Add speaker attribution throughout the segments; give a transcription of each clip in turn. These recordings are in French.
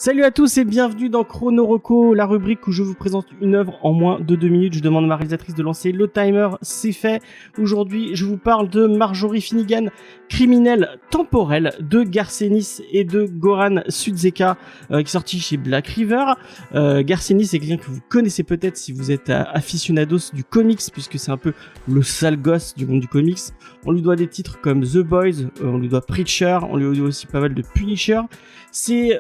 Speaker 1: Salut à tous et bienvenue dans Chrono Reco, la rubrique où je vous présente une œuvre en moins de 2 minutes. Je demande à ma réalisatrice de lancer le timer, c'est fait. Aujourd'hui, je vous parle de Marjorie Finnegan, criminelle temporelle de Garcenis et de Goran Sudzeka, qui est sorti chez Black River. Garcenis, c'est quelqu'un que vous connaissez peut-être si vous êtes aficionados du comics, puisque c'est un peu le sale gosse du monde du comics. On lui doit des titres comme The Boys, on lui doit Preacher, on lui doit aussi pas mal de Punisher. C'est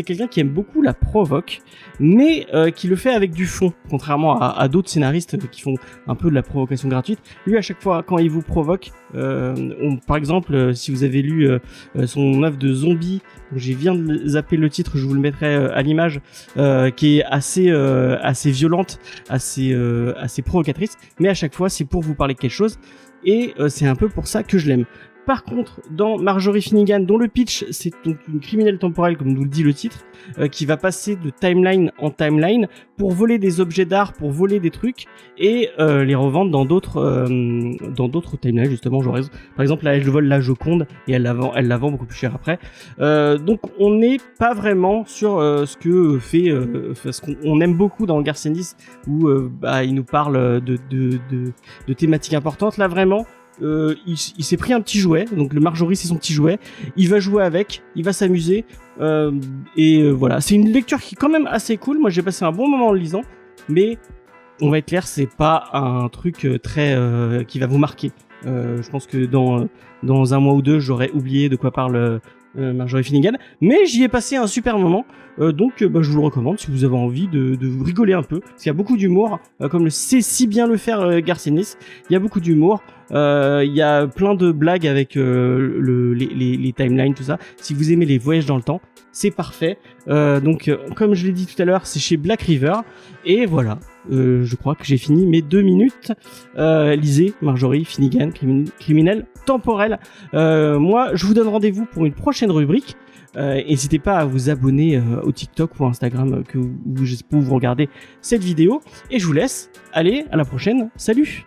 Speaker 1: quelqu'un qui aime beaucoup la provoque, mais qui le fait avec du fond, contrairement à d'autres scénaristes qui font un peu de la provocation gratuite. Lui, à chaque fois, quand il vous provoque, par exemple, si vous avez lu son œuvre de zombie, dont je viens de zapper le titre, je vous le mettrai à l'image, qui est assez violente, assez provocatrice, mais à chaque fois, c'est pour vous parler de quelque chose, et c'est un peu pour ça que je l'aime. Par contre, dans Marjorie Finnegan, dont le pitch, c'est donc une criminelle temporelle, comme nous le dit le titre, qui va passer de timeline en timeline pour voler des objets d'art, pour voler des trucs, et les revendre dans d'autres timelines, justement. Genre, par exemple, là, elle vole la Joconde, et elle la vend beaucoup plus cher après. Donc, on n'est pas vraiment sur ce que fait... ce qu'on aime beaucoup dans Garcenis, où il nous parle de thématiques importantes. Là, vraiment... il s'est pris un petit jouet, donc le Marjorie c'est son petit jouet, il va jouer avec, il va s'amuser, voilà, c'est une lecture qui est quand même assez cool. Moi j'ai passé un bon moment en le lisant, mais on va être clair, c'est pas un truc très qui va vous marquer. Je pense que dans un mois ou deux j'aurais oublié de quoi parle Marjorie Finnegan, mais j'y ai passé un super moment, donc je vous le recommande si vous avez envie de vous rigoler un peu, parce qu'il y a beaucoup d'humour, comme le sait si bien le faire Garcenis. Il y a beaucoup d'humour, il y a plein de blagues avec les timelines, tout ça. Si vous aimez les voyages dans le temps, c'est parfait. Donc comme je l'ai dit tout à l'heure, c'est chez Black River, et voilà. Je crois que j'ai fini mes 2 minutes. Lisez Marjorie Finnegan, criminelle temporelle. Moi, je vous donne rendez-vous pour une prochaine rubrique. N'hésitez pas à vous abonner au TikTok ou Instagram où vous regardez cette vidéo. Et je vous laisse. Allez, à la prochaine. Salut!